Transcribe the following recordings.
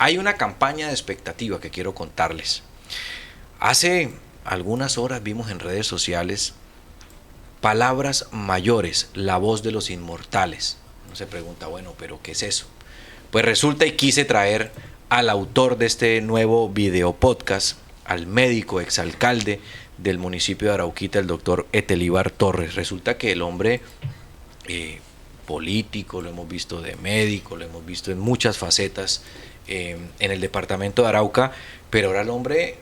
hay una campaña de expectativa que quiero contarles. Hace algunas horas vimos en redes sociales Palabras mayores, la voz de los inmortales. Uno se pregunta, bueno, pero ¿qué es eso? Pues resulta y quise traer al autor de este nuevo video podcast, al médico exalcalde del municipio de Arauquita, el doctor Etelíbar Torres. Resulta que el hombre político, lo hemos visto de médico, lo hemos visto en muchas facetas en el departamento de Arauca, pero ahora el hombre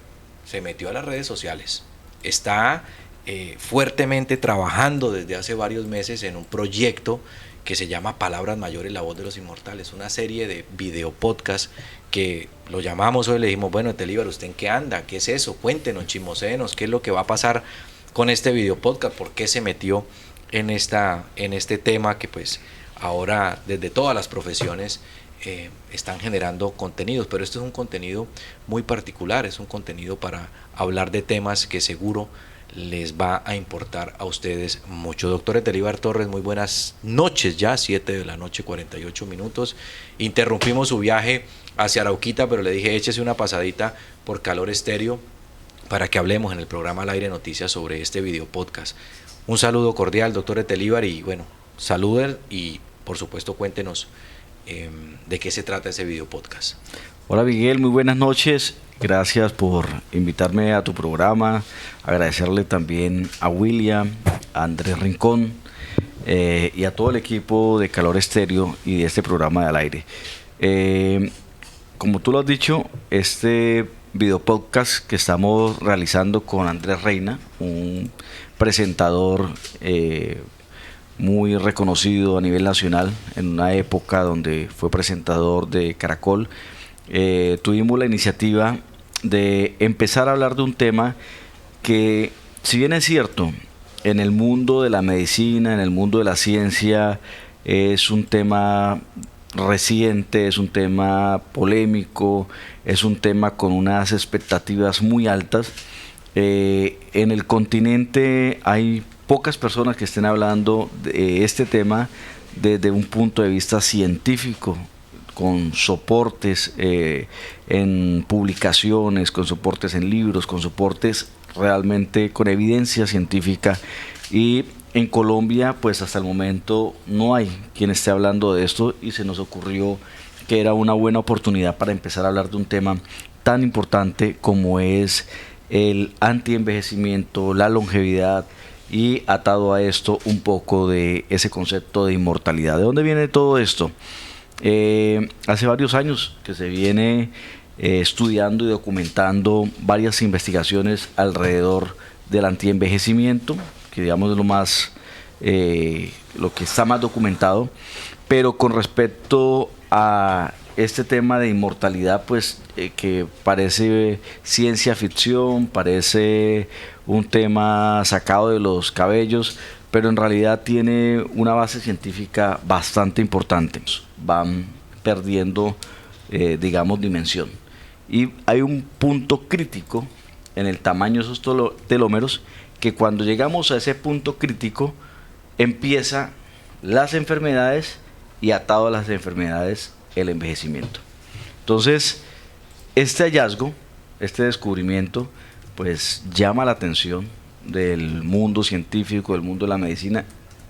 se metió a las redes sociales. Está fuertemente trabajando desde hace varios meses en un proyecto que se llama Palabras Mayores, la voz de los inmortales, una serie de video podcast que lo llamamos hoy, le dijimos, bueno, Etelíbar, ¿usted en qué anda? ¿Qué es eso? Cuéntenos, chismoséenos, ¿qué es lo que va a pasar con este video podcast? ¿Por qué se metió en este tema que pues ahora desde todas las profesiones están generando contenidos? Pero esto es un contenido muy particular, es un contenido para hablar de temas que seguro les va a importar a ustedes mucho. Doctor Etelíbar Torres, muy buenas noches, ya 7 de la noche 48 minutos. Interrumpimos su viaje hacia Arauquita, pero le dije échese una pasadita por Calor Estéreo para que hablemos en el programa Al Aire Noticias sobre este video podcast. Un saludo cordial, doctor Etelíbar, y bueno, saluden y por supuesto cuéntenos de qué se trata ese video podcast. Hola Miguel, muy buenas noches. Gracias por invitarme a tu programa. Agradecerle también a William, a Andrés Rincón y a todo el equipo de Calor Estéreo y de este programa de Al Aire. Como tú lo has dicho, este video podcast que estamos realizando con Andrés Reina, un presentador muy reconocido a nivel nacional en una época donde fue presentador de Caracol. Tuvimos la iniciativa de empezar a hablar de un tema que, si bien es cierto, en el mundo de la medicina, en el mundo de la ciencia, es un tema reciente, es un tema polémico, es un tema con unas expectativas muy altas. En el continente hay pocas personas que estén hablando de este tema desde un punto de vista científico, con soportes en publicaciones, con soportes en libros, con soportes realmente con evidencia científica. Y en Colombia, pues hasta el momento no hay quien esté hablando de esto, y se nos ocurrió que era una buena oportunidad para empezar a hablar de un tema tan importante como es el antienvejecimiento, la longevidad, y atado a esto un poco de ese concepto de inmortalidad. ¿De dónde viene todo esto? Hace varios años que se viene estudiando y documentando varias investigaciones alrededor del antienvejecimiento, que digamos es lo más lo que está más documentado, pero con respecto a este tema de inmortalidad, pues que parece ciencia ficción, parece un tema sacado de los cabellos, pero en realidad tiene una base científica bastante importante. Van perdiendo, digamos, dimensión. Y hay un punto crítico en el tamaño de esos telómeros, que cuando llegamos a ese punto crítico, empiezan las enfermedades, y atado a las enfermedades, el envejecimiento. Entonces, este hallazgo, este descubrimiento, pues llama la atención del mundo científico, del mundo de la medicina,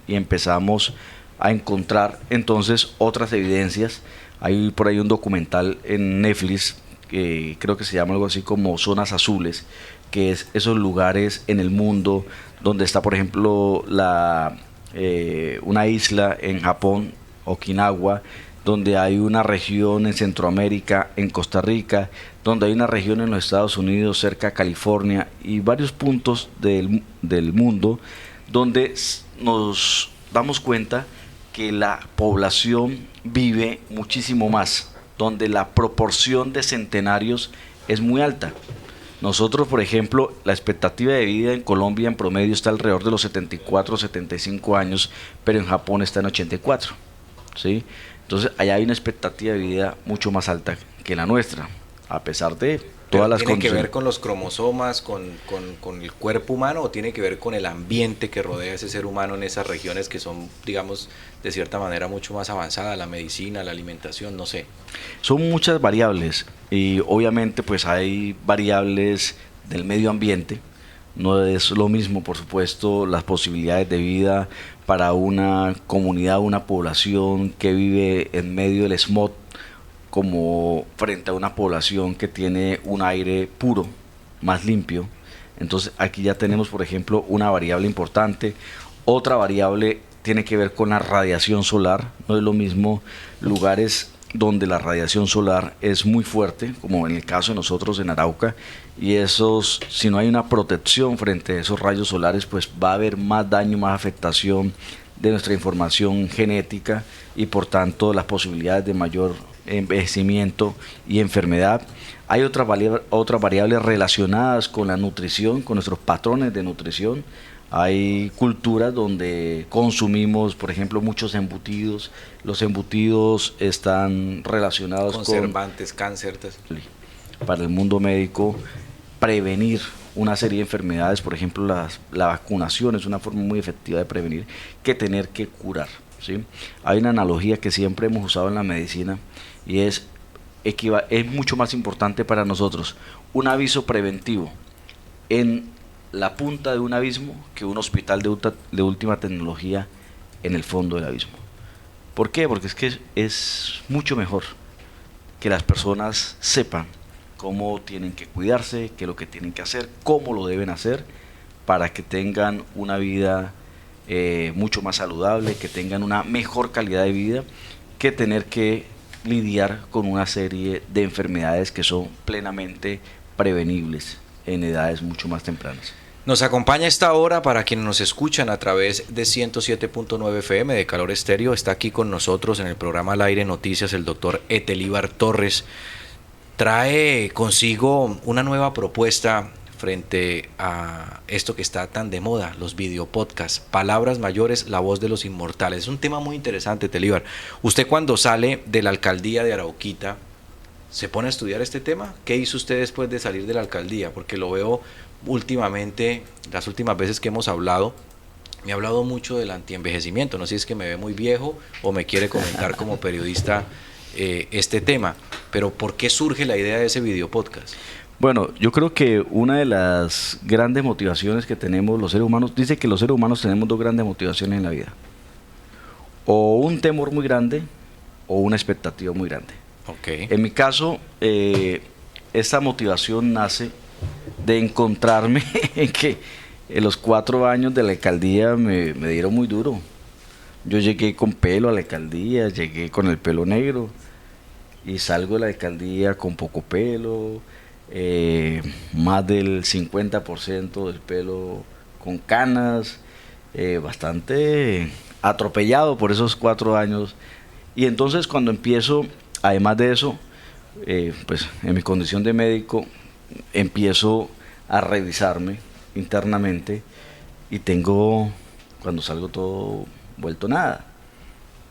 y empezamos a encontrar entonces otras evidencias. Hay por ahí un documental en Netflix que creo que se llama algo así como Zonas Azules, que es esos lugares en el mundo donde está, por ejemplo, una isla en Japón, Okinawa, donde hay una región en Centroamérica, en Costa Rica, donde hay una región en los Estados Unidos, cerca de California, y varios puntos del mundo donde nos damos cuenta que la población vive muchísimo más, donde la proporción de centenarios es muy alta. Nosotros, por ejemplo, la expectativa de vida en Colombia en promedio está alrededor de los 74, 75 años, pero en Japón está en 84, ¿sí? Entonces allá hay una expectativa de vida mucho más alta que la nuestra. a pesar de ¿Pero todas las tiene que condiciones. ver con los cromosomas, con el cuerpo humano, o tiene que ver con el ambiente que rodea a ese ser humano en esas regiones que son, digamos, de cierta manera mucho más avanzadas, la medicina, la alimentación, no sé? Son muchas variables y obviamente pues hay variables del medio ambiente. No es lo mismo, por supuesto, las posibilidades de vida para una comunidad, una población que vive en medio del smog, como frente a una población que tiene un aire puro, más limpio. Entonces aquí ya tenemos, por ejemplo, una variable importante. Otra variable tiene que ver con la radiación solar. No es lo mismo lugares donde la radiación solar es muy fuerte, como en el caso de nosotros en Arauca, y esos, si no hay una protección frente a esos rayos solares, pues va a haber más daño, más afectación de nuestra información genética y por tanto las posibilidades de mayor envejecimiento y enfermedad. Hay otras variables relacionadas con la nutrición, con nuestros patrones de nutrición. Hay culturas donde consumimos, por ejemplo, muchos embutidos. Los embutidos están relacionados Conservantes, cáncer. para el mundo médico, prevenir una serie de enfermedades. Por ejemplo, la vacunación es una forma muy efectiva de prevenir que tener que curar, ¿sí? Hay una analogía que siempre hemos usado en la medicina y es mucho más importante para nosotros un aviso preventivo en la punta de un abismo que un hospital de última tecnología en el fondo del abismo. ¿Por qué? Porque es que es mucho mejor que las personas sepan cómo tienen que cuidarse, qué es lo que tienen que hacer, cómo lo deben hacer para que tengan una vida mucho más saludable, que tengan una mejor calidad de vida, que tener que lidiar con una serie de enfermedades que son plenamente prevenibles en edades mucho más tempranas. Nos acompaña esta hora, para quienes nos escuchan a través de 107.9 FM de Calor Estéreo. Está aquí con nosotros en el programa Al Aire Noticias el doctor Etelíbar Torres. Trae consigo una nueva propuesta frente a esto que está tan de moda, los videopodcasts, Palabras Mayores, la voz de los inmortales. Es un tema muy interesante, Etelíbar. Usted, cuando sale de la alcaldía de Arauquita, ¿se pone a estudiar este tema? ¿Qué hizo usted después de salir de la alcaldía? Porque lo veo últimamente, las últimas veces que hemos hablado, me ha hablado mucho del antienvejecimiento. No sé si es que me ve muy viejo o me quiere comentar como periodista este tema, pero ¿por qué surge la idea de ese video podcast? Bueno, yo creo que una de las grandes motivaciones que tenemos los seres humanos, dice que los seres humanos tenemos dos grandes motivaciones en la vida: o un temor muy grande o una expectativa muy grande. Okay. En mi caso, esta motivación nace de encontrarme en que en los 4 años de la alcaldía me dieron muy duro. Yo llegué con pelo a la alcaldía, llegué con el pelo negro y salgo de la alcaldía con poco pelo, más del 50% del pelo con canas, bastante atropellado por esos 4 años. Y entonces cuando empiezo, además de eso, pues en mi condición de médico, empiezo a revisarme internamente y tengo, cuando salgo, todo vuelto nada.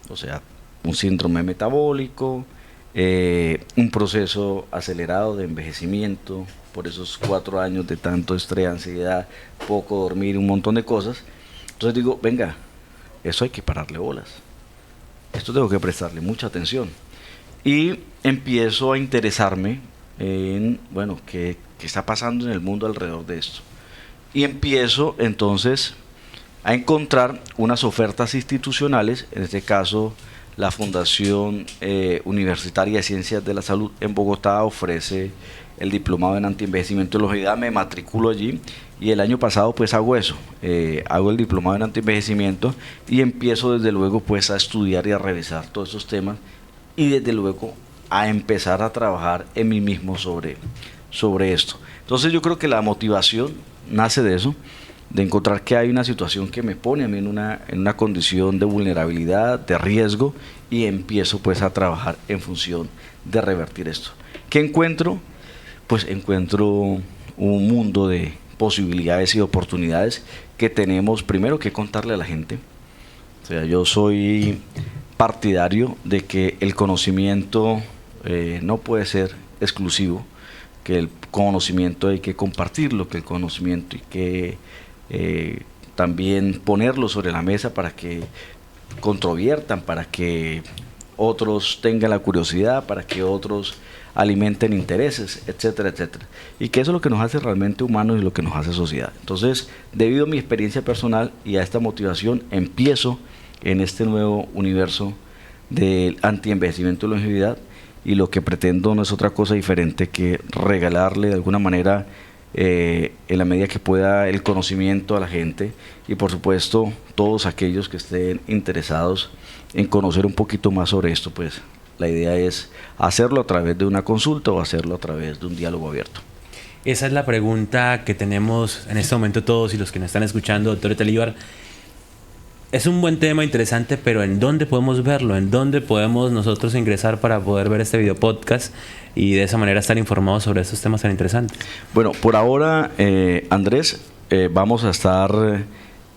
O sea, un síndrome metabólico, un proceso acelerado de envejecimiento por esos 4 años de tanto estrés, ansiedad, poco dormir, un montón de cosas. Entonces digo, venga, eso hay que pararle bolas. Esto tengo que prestarle mucha atención. Y empiezo a interesarme en, bueno, qué está pasando en el mundo alrededor de esto. Y empiezo entonces a encontrar unas ofertas institucionales, en este caso la Fundación Universitaria de Ciencias de la Salud en Bogotá ofrece el diplomado en antienvejecimiento y longevidad. Me matriculo allí y el año pasado pues hago eso, hago el diplomado en antienvejecimiento y empiezo desde luego pues a estudiar y a revisar todos esos temas y desde luego a empezar a trabajar en mí mismo sobre esto. Entonces yo creo que la motivación nace de eso, de encontrar que hay una situación que me pone a mí en una condición de vulnerabilidad, de riesgo, y empiezo pues a trabajar en función de revertir esto. ¿Qué encuentro? Pues encuentro un mundo de posibilidades y oportunidades que tenemos primero que contarle a la gente. O sea, yo soy partidario de que el conocimiento no puede ser exclusivo, que el conocimiento hay que compartirlo, que el conocimiento hay que también ponerlo sobre la mesa para que controviertan, para que otros tengan la curiosidad, para que otros alimenten intereses, etcétera, etcétera. Y que eso es lo que nos hace realmente humanos y lo que nos hace sociedad. Entonces, debido a mi experiencia personal y a esta motivación, empiezo en este nuevo universo del antienvejecimiento y longevidad, y lo que pretendo no es otra cosa diferente que regalarle de alguna manera, en la medida que pueda, el conocimiento a la gente, y por supuesto todos aquellos que estén interesados en conocer un poquito más sobre esto, pues la idea es hacerlo a través de una consulta o hacerlo a través de un diálogo abierto. Esa es la pregunta que tenemos en este momento todos y los que nos están escuchando, doctor Etelíbar. Es un buen tema interesante, pero ¿en dónde podemos verlo? ¿En dónde podemos nosotros ingresar para poder ver este video podcast y de esa manera estar informados sobre estos temas tan interesantes? Bueno, por ahora, Andrés, vamos a estar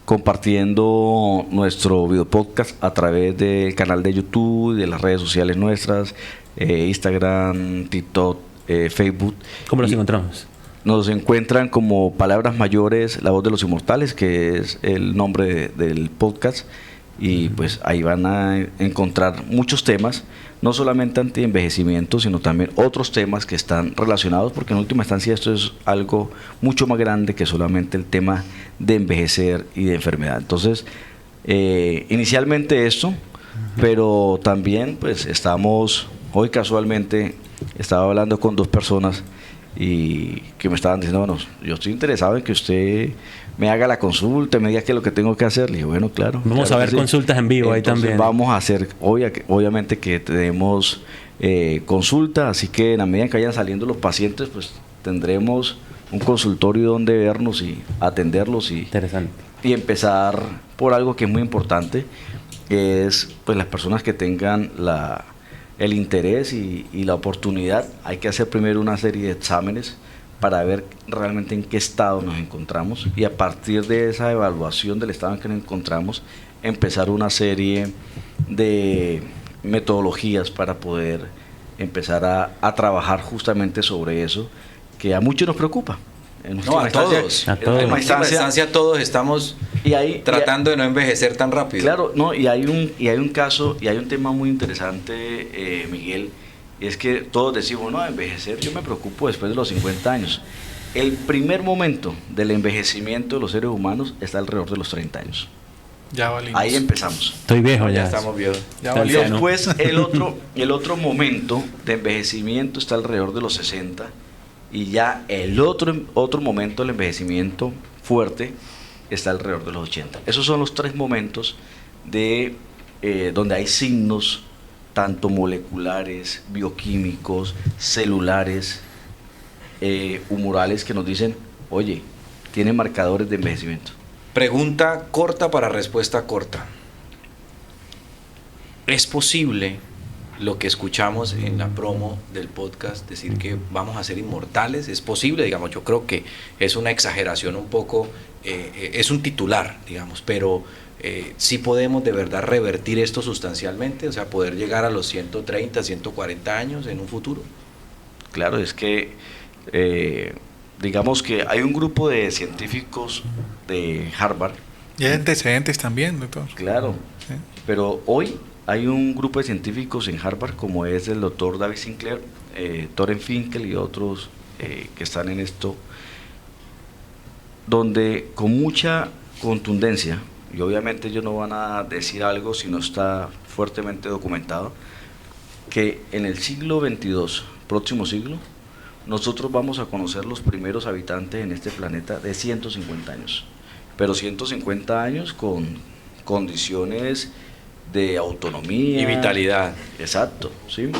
compartiendo nuestro video podcast a través del canal de YouTube, de las redes sociales nuestras, Instagram, TikTok, Facebook. ¿Cómo los encontramos? Nos encuentran como Palabras Mayores, La Voz de los Inmortales, que es el nombre del podcast, y pues ahí van a encontrar muchos temas, no solamente anti-envejecimiento, sino también otros temas que están relacionados, porque en última instancia esto es algo mucho más grande que solamente el tema de envejecer y de enfermedad. Entonces, inicialmente esto, pero también pues hoy casualmente estaba hablando con dos personas y que me estaban diciendo, bueno, yo estoy interesado en que usted me haga la consulta, me diga qué es lo que tengo que hacer. Le dije, bueno, claro. Vamos a ver consultas en vivo. Entonces, ahí también. Vamos a hacer, obviamente que tenemos consulta, así que en la medida que vayan saliendo los pacientes, pues tendremos un consultorio donde vernos y atenderlos y empezar por algo que es muy importante, que es pues las personas que tengan el interés y la oportunidad. Hay que hacer primero una serie de exámenes para ver realmente en qué estado nos encontramos, y a partir de esa evaluación del estado en que nos encontramos, empezar una serie de metodologías para poder empezar a trabajar justamente sobre eso que a muchos nos preocupa. A todos. En última instancia todos estamos tratando de no envejecer tan rápido. Claro, no, y hay un caso, y hay un tema muy interesante, Miguel, y es que todos decimos, no, envejecer, yo me preocupo después de los 50 años. El primer momento del envejecimiento de los seres humanos está alrededor de los 30 años. Ya valimos. Ahí empezamos. Estoy viejo ya. Ya estamos viejos. Después el otro momento de envejecimiento está alrededor de los 60, y ya el otro momento del envejecimiento fuerte está alrededor de los 80. Esos son los tres momentos donde hay signos tanto moleculares, bioquímicos, celulares, humorales, que nos dicen, oye, tiene marcadores de envejecimiento. Pregunta corta para respuesta corta. ¿Es posible lo que escuchamos en la promo del podcast, decir que vamos a ser inmortales? ¿Es posible? Digamos, yo creo que es una exageración un poco, es un titular, digamos, pero sí podemos de verdad revertir esto sustancialmente, o sea, poder llegar a los 130, 140 años en un futuro. Claro, es que digamos que hay un grupo de científicos de Harvard. Y hay antecedentes también, doctor. Claro, sí. Pero hoy hay un grupo de científicos en Harvard, como es el doctor David Sinclair, Thoren Finkel y otros que están en esto, donde con mucha contundencia, y obviamente ellos no van a decir algo si no está fuertemente documentado, que en el siglo XXII, próximo siglo, nosotros vamos a conocer los primeros habitantes en este planeta de 150 años, pero 150 años con condiciones de autonomía y vitalidad. Exacto, ¿sí?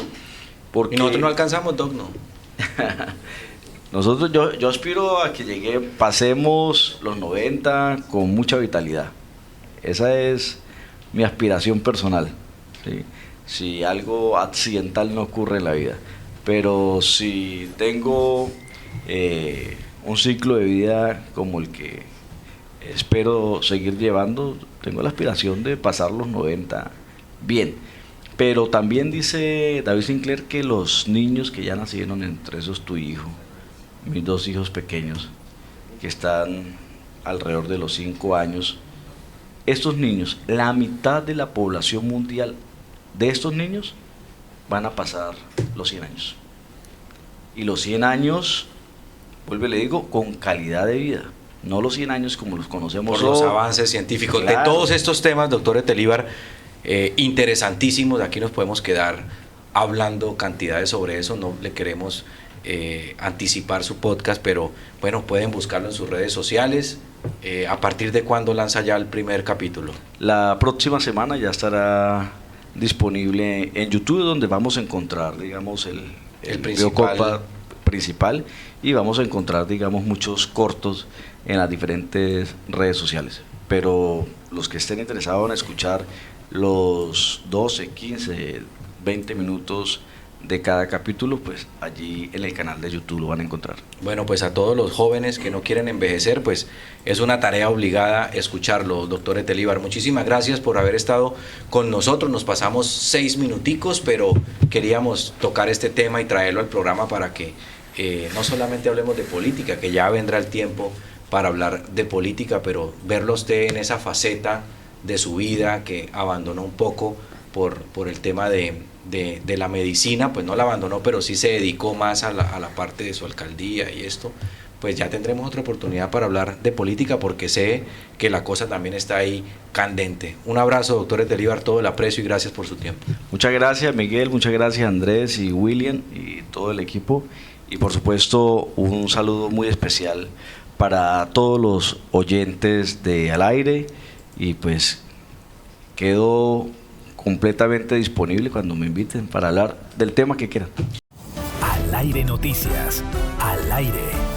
Porque... ¿Y nosotros no alcanzamos, Doc? No. Nosotros, yo aspiro a que pasemos los 90 con mucha vitalidad. Esa es mi aspiración personal, ¿sí? Si algo accidental no ocurre en la vida. Pero si tengo un ciclo de vida como el que espero seguir llevando, tengo la aspiración de pasar los 90 bien. Pero también dice David Sinclair que los niños que ya nacieron, entre esos tu hijo, mis 2 hijos pequeños, que están alrededor de los 5 años, estos niños, la mitad de la población mundial de estos niños van a pasar los 100 años. Y los 100 años, vuelvo y le digo, con calidad de vida. No los 100 años como los conocemos Por los hoy. avances científicos. Claro. De todos estos temas, doctor Etelíbar, interesantísimos. Aquí nos podemos quedar hablando cantidades sobre eso. No le queremos anticipar su podcast, pero bueno, pueden buscarlo en sus redes sociales. ¿A partir de cuándo lanza ya el primer capítulo? La próxima semana ya estará disponible en YouTube, donde vamos a encontrar, digamos, el principal. principal, y vamos a encontrar, digamos, muchos cortos en las diferentes redes sociales. Pero los que estén interesados en escuchar los 12, 15, 20 minutos de cada capítulo, pues allí en el canal de YouTube lo van a encontrar. Bueno, pues a todos los jóvenes que no quieren envejecer, pues es una tarea obligada escucharlo, doctor Etelíbar. Muchísimas gracias por haber estado con nosotros. Nos pasamos 6 minuticos, pero queríamos tocar este tema y traerlo al programa para que no solamente hablemos de política, que ya vendrá el tiempo para hablar de política, pero verlo usted en esa faceta de su vida que abandonó un poco por el tema de la medicina, pues no la abandonó, pero sí se dedicó más a la parte de su alcaldía y esto, pues ya tendremos otra oportunidad para hablar de política, porque sé que la cosa también está ahí candente. Un abrazo, doctor Etelíbar, todo el aprecio y gracias por su tiempo. Muchas gracias, Miguel, muchas gracias, Andrés y William y todo el equipo, y por supuesto un saludo muy especial para todos los oyentes de Al Aire, y pues quedo completamente disponible cuando me inviten para hablar del tema que quieran. Al Aire Noticias, Al Aire.